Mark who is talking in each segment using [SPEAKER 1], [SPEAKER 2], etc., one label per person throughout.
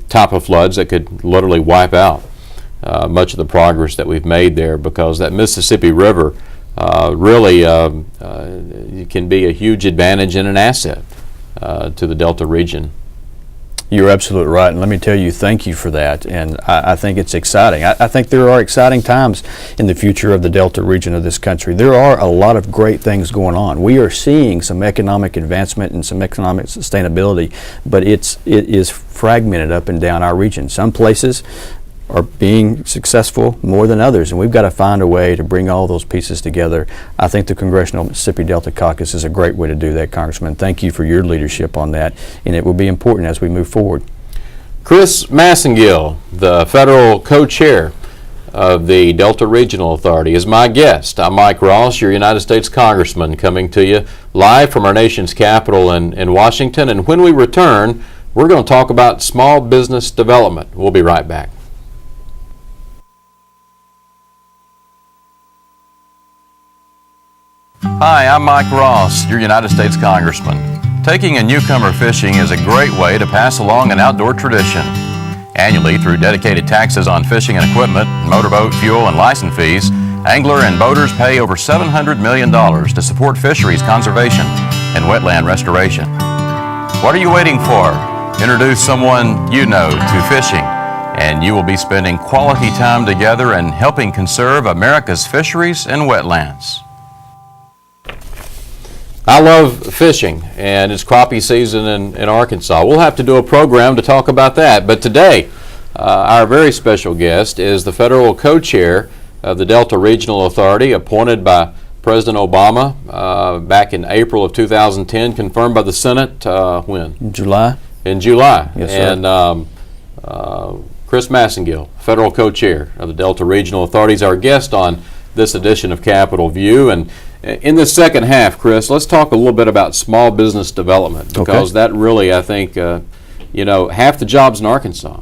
[SPEAKER 1] type of floods that could literally wipe out much of the progress that we've made there, because that Mississippi River really can be a huge advantage and an asset to the Delta region.
[SPEAKER 2] You're absolutely right, and let me tell you, thank you for that, and I think it's exciting. I think there are exciting times in the future of the Delta region of this country. There are a lot of great things going on. We are seeing some economic advancement and some economic sustainability, but it is fragmented up and down our region. Some places are being successful more than others, and we've got to find a way to bring all those pieces together. I think the Congressional Mississippi Delta Caucus is a great way to do that, Congressman. Thank you for your leadership on that, and it will be important as we move forward.
[SPEAKER 1] Chris Masingill, the federal co-chair of the Delta Regional Authority, is my guest. I'm Mike Ross, your United States Congressman, coming to you live from our nation's capital in Washington, and when we return, we're going to talk about small business development. We'll be right back. Hi, I'm Mike Ross, your United States Congressman. Taking a newcomer fishing is a great way to pass along an outdoor tradition. Annually, through dedicated taxes on fishing and equipment, motorboat fuel, and license fees, angler and boaters pay over $700 million to support fisheries conservation and wetland restoration. What are you waiting for? Introduce someone you know to fishing, and you will be spending quality time together and helping conserve America's fisheries and wetlands. I love fishing, and it's crappie season in Arkansas. We'll have to do a program to talk about that. But today, our very special guest is the federal co-chair of the Delta Regional Authority, appointed by President Obama back in April of 2010, confirmed by the Senate when?
[SPEAKER 2] In July.
[SPEAKER 1] In July.
[SPEAKER 2] Yes, sir.
[SPEAKER 1] And Chris Masingill, federal co-chair of the Delta Regional Authority, is our guest on this edition of Capitol View. And in the second half, Chris, let's talk a little bit about small business development, because that really, I think, half the jobs in Arkansas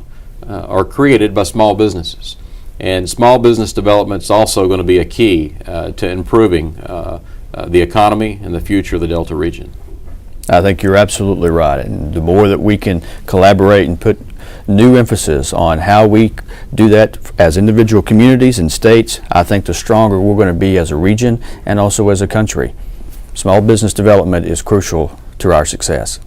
[SPEAKER 1] are created by small businesses. And small business development is also going to be a key to improving the economy and the future of the Delta region.
[SPEAKER 2] I think you're absolutely right. And the more that we can collaborate and put new emphasis on how we do that as individual communities and states, I think the stronger we're going to be as a region and also as a country. Small business development is crucial to our success.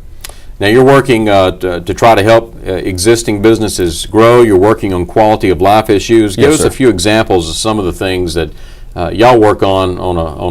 [SPEAKER 1] Now you're working to try to help existing businesses grow. You're working on quality of life issues. Give us a few examples of some of the things that y'all work on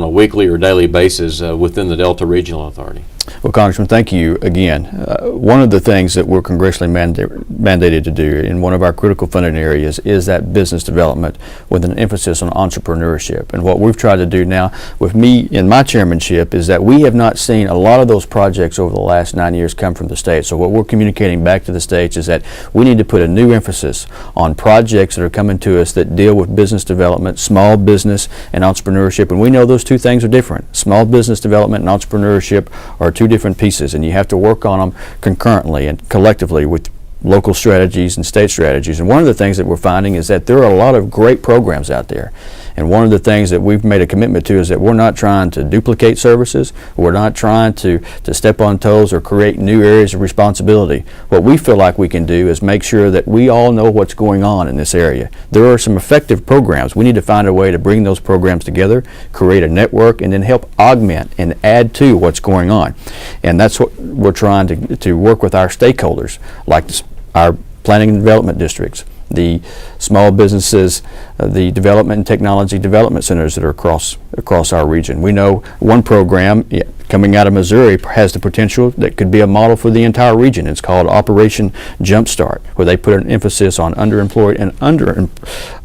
[SPEAKER 1] a weekly or daily basis within the Delta Regional Authority.
[SPEAKER 2] Well, Congressman, thank you again. One of the things that we're congressionally mandated to do in one of our critical funding areas is that business development with an emphasis on entrepreneurship. And what we've tried to do now with me in my chairmanship is that we have not seen a lot of those projects over the last 9 years come from the states. So what we're communicating back to the states is that we need to put a new emphasis on projects that are coming to us that deal with business development, small business, and entrepreneurship. And we know those two things are different. Small business development and entrepreneurship are two different pieces, and you have to work on them concurrently and collectively with local strategies and state strategies. And one of the things that we're finding is that there are a lot of great programs out there. And one of the things that we've made a commitment to is that we're not trying to duplicate services. We're not trying to step on toes or create new areas of responsibility. What we feel like we can do is make sure that we all know what's going on in this area. There are some effective programs. We need to find a way to bring those programs together, create a network, and then help augment and add to what's going on. And that's what we're trying to work with our stakeholders, like our planning and development districts, the small businesses, the development and technology development centers that are across our region. We know one program coming out of Missouri has the potential that could be a model for the entire region. It's called Operation Jumpstart, where they put an emphasis on underemployed and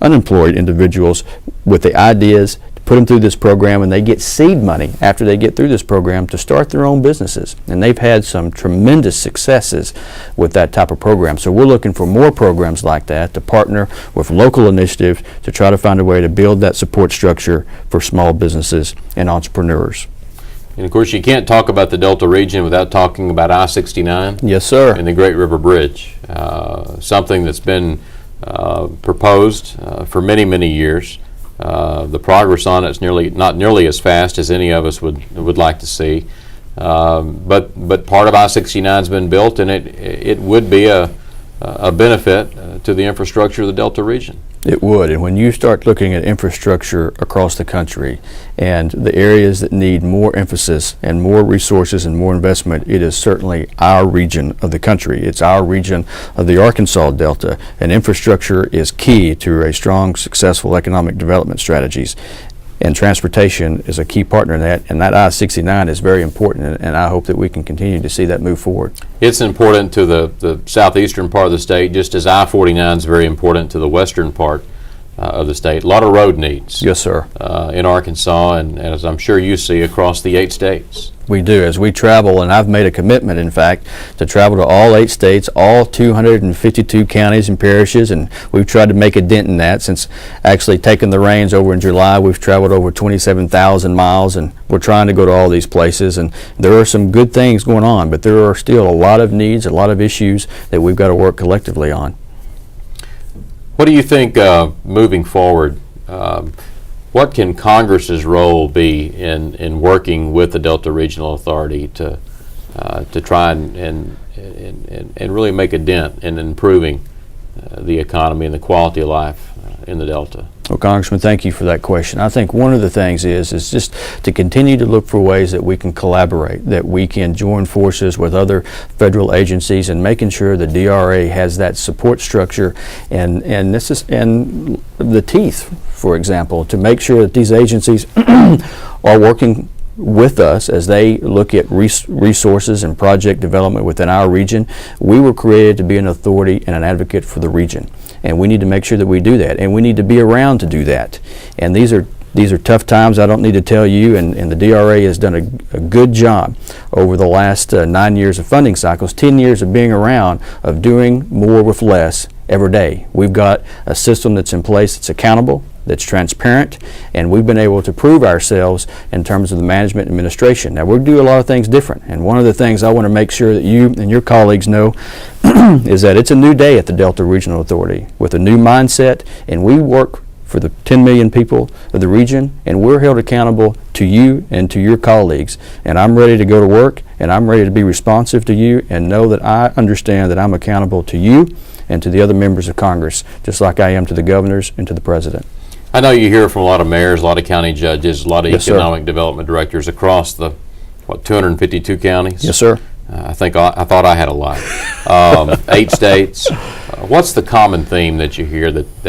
[SPEAKER 2] unemployed individuals with the ideas, put them through this program, and they get seed money after they get through this program to start their own businesses. And they've had some tremendous successes with that type of program. So we're looking for more programs like that to partner with local initiatives to try to find a way to build that support structure for small businesses and entrepreneurs.
[SPEAKER 1] And of course, you can't talk about the Delta region without talking about I-69.
[SPEAKER 2] Yes, sir.
[SPEAKER 1] And the Great River Bridge, something that's been proposed for many, many years. The progress on it is not nearly as fast as any of us would like to see, but part of I-69 has been built, and it would be a a benefit to the infrastructure of the Delta region.
[SPEAKER 2] It would, and when you start looking at infrastructure across the country and the areas that need more emphasis and more resources and more investment, it is certainly our region of the country. It's our region of the Arkansas Delta, and infrastructure is key to a strong, successful economic development strategies. And transportation is a key partner in that, and that I-69 is very important, and I hope that we can continue to see that move forward.
[SPEAKER 1] It's important to the southeastern part of the state, just as I-49 is very important to the western part of the state. A lot of road needs.
[SPEAKER 2] Yes, sir.
[SPEAKER 1] In Arkansas, and as I'm sure you see across the 8 states.
[SPEAKER 2] We do. As we travel, and I've made a commitment, in fact, to travel to all 8 states, all 252 counties and parishes, and we've tried to make a dent in that. Since actually taking the reins over in July, we've traveled over 27,000 miles, and we're trying to go to all these places, and there are some good things going on, but there are still a lot of needs, a lot of issues that we've got to work collectively on.
[SPEAKER 1] What do you think moving forward? What can Congress's role be in working with the Delta Regional Authority to try and really make a dent in improving the economy and the quality of life in the Delta?
[SPEAKER 2] Well, Congressman, thank you for that question. I think one of the things is just to continue to look for ways that we can collaborate, that we can join forces with other federal agencies, and making sure the DRA has that support structure and the teeth, for example, to make sure that these agencies are working with us as they look at resources and project development within our region. We were created to be an authority and an advocate for the region, and we need to make sure that we do that, and we need to be around to do that. And these are tough times, I don't need to tell you, and the DRA has done a good job over the last 9 years of funding cycles, 10 years of being around, of doing more with less every day. We've got a system that's in place that's accountable, that's transparent, and we've been able to prove ourselves in terms of the management and administration. Now, we do a lot of things different, and one of the things I want to make sure that you and your colleagues know is that it's a new day at the Delta Regional Authority with a new mindset, and we work for the 10 million people of the region, and we're held accountable to you and to your colleagues. And I'm ready to go to work, and I'm ready to be responsive to you, and know that I understand that I'm accountable to you and to the other members of Congress, just like I am to the governors and to the president.
[SPEAKER 1] I know you hear from a lot of mayors, a lot of county judges, a lot of
[SPEAKER 2] Yes,
[SPEAKER 1] economic development directors across the, 252 counties?
[SPEAKER 2] Yes, sir.
[SPEAKER 1] I thought I had a lot. 8 states. What's the common theme that you hear that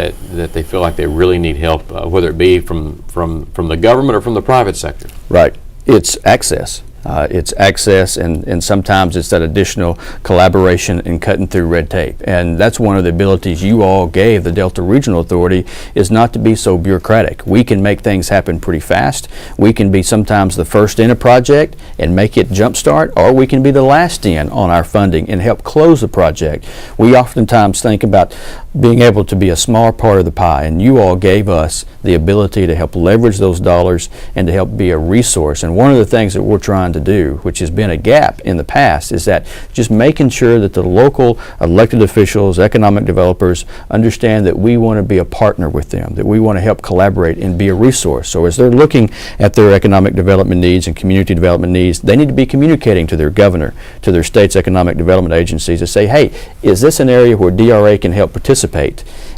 [SPEAKER 1] they feel like they really need help, whether it be from the government or from the private sector?
[SPEAKER 2] Right. It's access. It's access, and sometimes it's that additional collaboration and cutting through red tape. And that's one of the abilities you all gave the Delta Regional Authority, is not to be so bureaucratic. We can make things happen pretty fast. We can be sometimes the first in a project and make it jumpstart, or we can be the last in on our funding and help close the project. We oftentimes think about being able to be a smaller part of the pie, and you all gave us the ability to help leverage those dollars and to help be a resource. And one of the things that we're trying to do, which has been a gap in the past, is that just making sure that the local elected officials, economic developers, understand that we want to be a partner with them, that we want to help collaborate and be a resource. So as they're looking at their economic development needs and community development needs, they need to be communicating to their governor, to their state's economic development agencies, to say, hey, is this an area where DRA can help participate?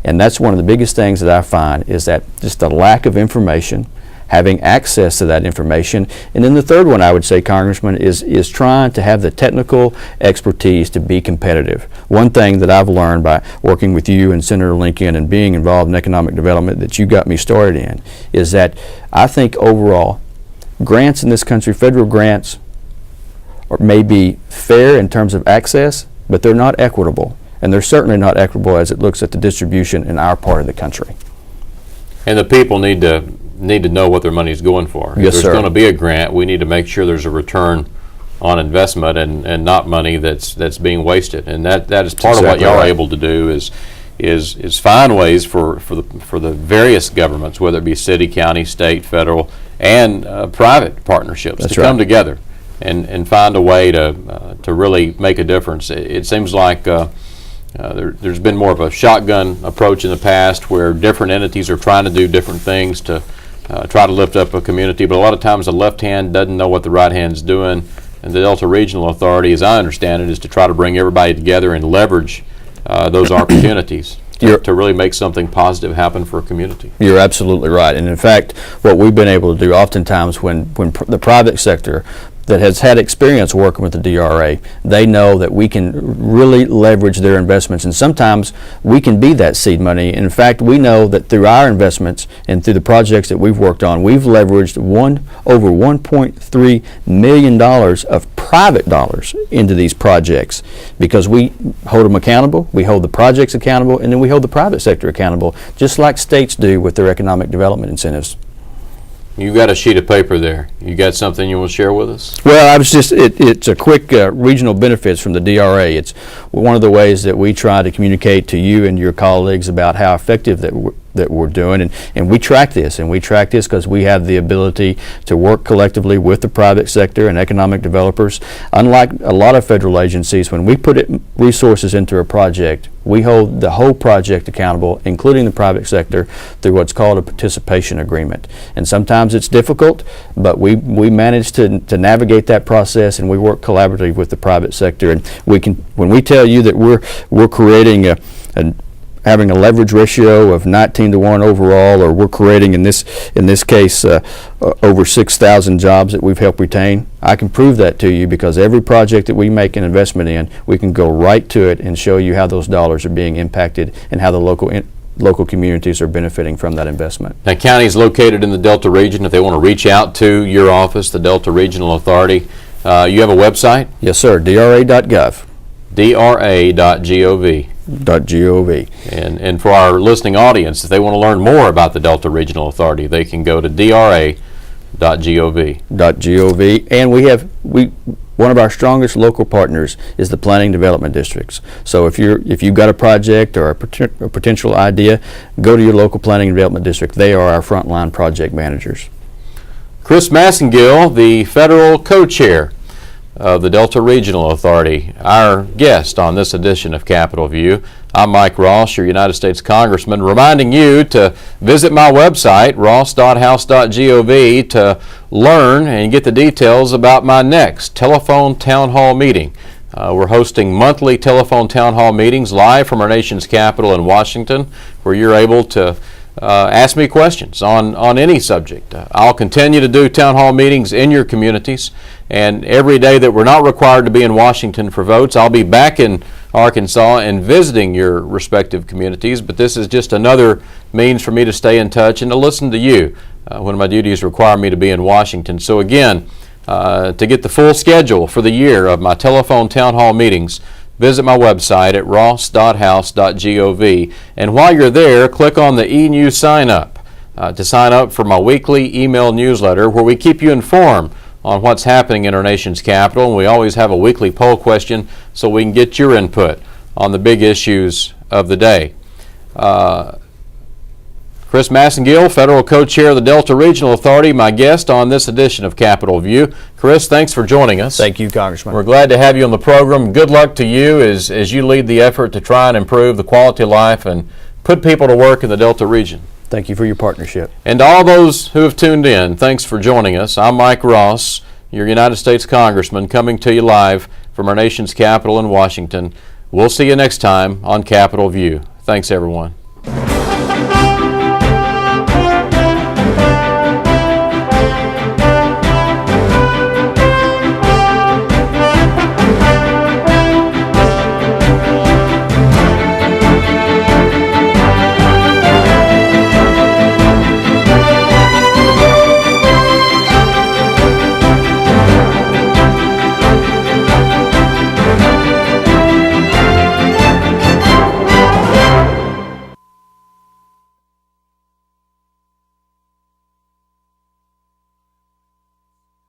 [SPEAKER 2] And that's one of the biggest things that I find, is that just the lack of information, having access to that information. And then the third one, I would say, Congressman, is trying to have the technical expertise to be competitive. One thing that I've learned by working with you and Senator Lincoln and being involved in economic development that you got me started in, is that I think overall grants in this country, federal grants, may be fair in terms of access, but they're not equitable. And they're certainly not equitable as it looks at the distribution in our part of the country.
[SPEAKER 1] And the people need to know what their money is going for.
[SPEAKER 2] Yes,
[SPEAKER 1] if there's
[SPEAKER 2] sir.
[SPEAKER 1] going to be a grant, we need to make sure there's a return on investment and not money that's being wasted. And that is part of what y'all are able to do is find ways for the various governments, whether it be city, county, state, federal, and private partnerships,
[SPEAKER 2] That's
[SPEAKER 1] to
[SPEAKER 2] right.
[SPEAKER 1] come together and find a way to really make a difference. It seems like there's been more of a shotgun approach in the past, where different entities are trying to do different things to try to lift up a community, but a lot of times the left hand doesn't know what the right hand's doing. And the Delta Regional Authority, as I understand it, is to try to bring everybody together and leverage those opportunities to really make something positive happen for a community.
[SPEAKER 2] You're absolutely right. And in fact, what we've been able to do oftentimes when the private sector that has had experience working with the DRA, they know that we can really leverage their investments, and sometimes we can be that seed money. In fact, we know that through our investments and through the projects that we've worked on, we've leveraged over $1.3 million of private dollars into these projects, because we hold them accountable, we hold the projects accountable, and then we hold the private sector accountable, just like states do with their economic development incentives.
[SPEAKER 1] You got a sheet of paper there. You got something you want to share with us?
[SPEAKER 2] Well, I was just, it's a quick regional benefits from the DRA. It's one of the ways that we try to communicate to you and your colleagues about how effective that we're doing, and we track this, because we have the ability to work collectively with the private sector and economic developers. Unlike a lot of federal agencies, when we put resources into a project, we hold the whole project accountable, including the private sector, through what's called a participation agreement. And sometimes it's difficult, but we manage to navigate that process, and we work collaboratively with the private sector. And we can, when we tell you that we're creating having a leverage ratio of 19-to-1 overall, or we're creating in this case over 6,000 jobs that we've helped retain, I can prove that to you, because every project that we make an investment in, we can go right to it and show you how those dollars are being impacted and how the local communities are benefiting from that investment.
[SPEAKER 1] Now, counties located in the Delta region, if they want to reach out to your office, the Delta Regional Authority, you have a website?
[SPEAKER 2] Yes, sir. DRA.gov.
[SPEAKER 1] DRA.gov.
[SPEAKER 2] .gov.
[SPEAKER 1] And for our listening audience, if they want to learn more about the Delta Regional Authority, they can go to DRA.gov.
[SPEAKER 2] .gov. And one of our strongest local partners is the planning development districts. So if you've got a project or a potential idea, go to your local planning and development district. They are our frontline project managers.
[SPEAKER 1] Chris Masingill, the federal co-chair of the Delta Regional Authority, our guest on this edition of Capitol View. I'm Mike Ross, your United States Congressman, reminding you to visit my website, ross.house.gov, to learn and get the details about my next telephone town hall meeting. We're hosting monthly telephone town hall meetings live from our nation's capital in Washington, where you're able to ask me questions on any subject. I'll continue to do town hall meetings in your communities, and every day that we're not required to be in Washington for votes, I'll be back in Arkansas and visiting your respective communities. But this is just another means for me to stay in touch and to listen to you when my duties require me to be in Washington. So again, to get the full schedule for the year of my telephone town hall meetings, visit my website at ross.house.gov, and while you're there, click on the e-news sign up to sign up for my weekly email newsletter, where we keep you informed on what's happening in our nation's capital, and we always have a weekly poll question so we can get your input on the big issues of the day. Chris Masingill, federal co-chair of the Delta Regional Authority, my guest on this edition of Capitol View. Chris, thanks for joining us.
[SPEAKER 2] Thank you, Congressman.
[SPEAKER 1] We're glad to have you on the program. Good luck to you as you lead the effort to try and improve the quality of life and put people to work in the Delta region.
[SPEAKER 2] Thank you for your partnership.
[SPEAKER 1] And to all those who have tuned in, thanks for joining us. I'm Mike Ross, your United States Congressman, coming to you live from our nation's capital in Washington. We'll see you next time on Capitol View. Thanks, everyone.